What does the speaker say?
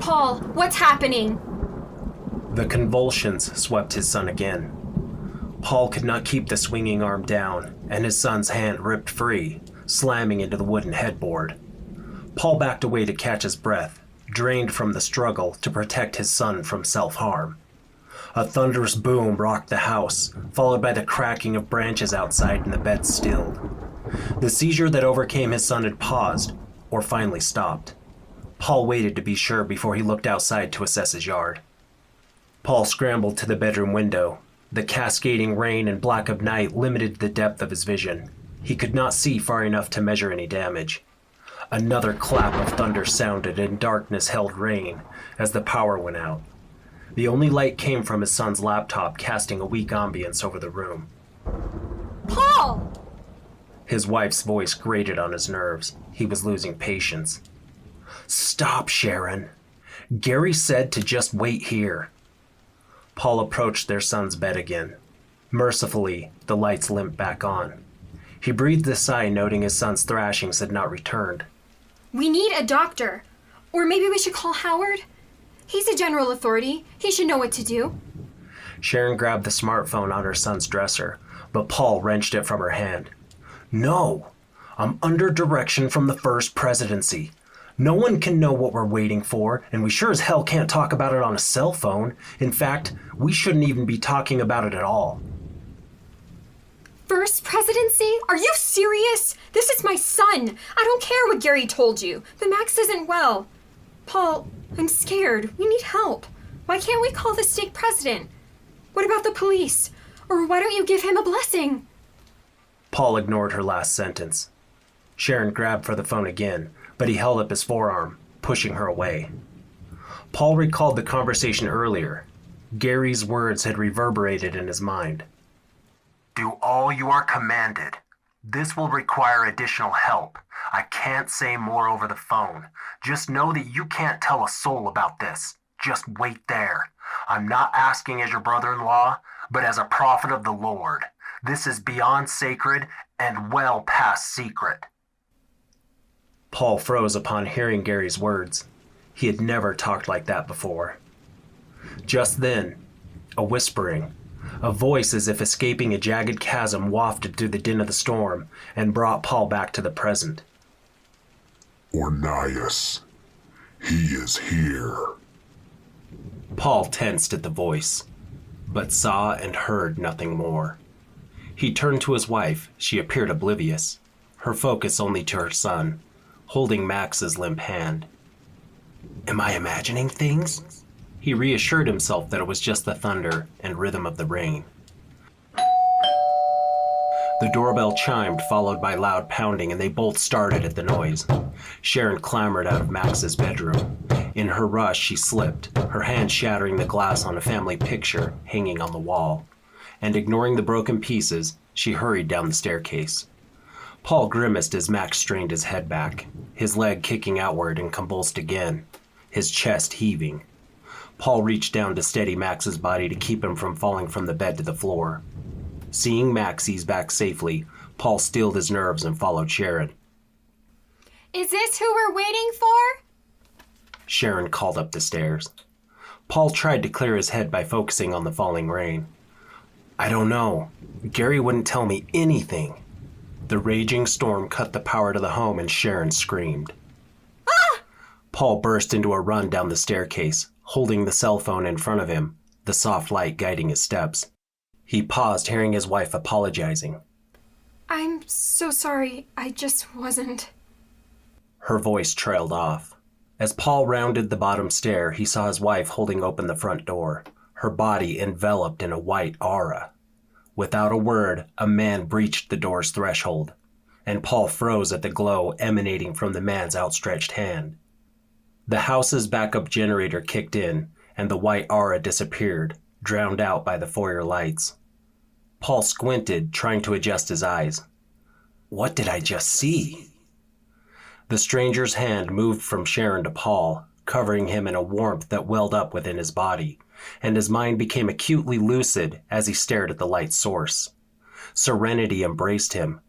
Paul, what's happening? The convulsions swept his son again. Paul could not keep the swinging arm down, and his son's hand ripped free, slamming into the wooden headboard. Paul backed away to catch his breath, drained from the struggle to protect his son from self-harm. A thunderous boom rocked the house, followed by the cracking of branches outside and the bed stilled. The seizure that overcame his son had paused, or finally stopped. Paul waited to be sure before he looked outside to assess his yard. Paul scrambled to the bedroom window. The cascading rain and black of night limited the depth of his vision. He could not see far enough to measure any damage. Another clap of thunder sounded and darkness held reign as the power went out. The only light came from his son's laptop, casting a weak ambience over the room. Paul! His wife's voice grated on his nerves. He was losing patience. "Stop, Sharon. Gary said to just wait here." Paul approached their son's bed again. Mercifully, the lights limped back on. He breathed a sigh, noting his son's thrashings had not returned. We need a doctor. Or maybe we should call Howard? He's a general authority. He should know what to do. Sharon grabbed the smartphone on her son's dresser, but Paul wrenched it from her hand. "No! I'm under direction from the First Presidency. No one can know what we're waiting for, and we sure as hell can't talk about it on a cell phone. In fact, we shouldn't even be talking about it at all." First Presidency? Are you serious? This is my son. I don't care what Gary told you, but Max isn't well. Paul, I'm scared. We need help. Why can't we call the stake president? What about the police? Or why don't you give him a blessing? Paul ignored her last sentence. Sharon grabbed for the phone again, but he held up his forearm, pushing her away. Paul recalled the conversation earlier. Gary's words had reverberated in his mind. "Do all you are commanded. This will require additional help. I can't say more over the phone. Just know that you can't tell a soul about this. Just wait there. I'm not asking as your brother-in-law, but as a prophet of the Lord. This is beyond sacred and well past secret." Paul froze upon hearing Gary's words. He had never talked like that before. Just then, a whispering, a voice as if escaping a jagged chasm wafted through the din of the storm and brought Paul back to the present. "Ornias, he is here." Paul tensed at the voice, but saw and heard nothing more. He turned to his wife. She appeared oblivious, her focus only to her son, holding Max's limp hand. "Am I imagining things?" He reassured himself that it was just the thunder and rhythm of the rain. The doorbell chimed, followed by loud pounding, and they both started at the noise. Sharon clambered out of Max's bedroom. In her rush, she slipped, her hand shattering the glass on a family picture hanging on the wall. And ignoring the broken pieces, she hurried down the staircase. Paul grimaced as Max strained his head back, his leg kicking outward and convulsed again, his chest heaving. Paul reached down to steady Max's body to keep him from falling from the bed to the floor. Seeing Max ease back safely, Paul steeled his nerves and followed Sharon. Is this who we're waiting for? Sharon called up the stairs. Paul tried to clear his head by focusing on the falling rain. "I don't know. Gary wouldn't tell me anything." The raging storm cut the power to the home and Sharon screamed. Ah! Paul burst into a run down the staircase, holding the cell phone in front of him, the soft light guiding his steps. He paused, hearing his wife apologizing. I'm so sorry. I just wasn't. Her voice trailed off. As Paul rounded the bottom stair, he saw his wife holding open the front door, her body enveloped in a white aura. Without a word, a man breached the door's threshold, and Paul froze at the glow emanating from the man's outstretched hand. The house's backup generator kicked in, and the white aura disappeared, drowned out by the foyer lights. Paul squinted, trying to adjust his eyes. What did I just see? The stranger's hand moved from Sharon to Paul, covering him in a warmth that welled up within his body, and his mind became acutely lucid as he stared at the light source. Serenity embraced him,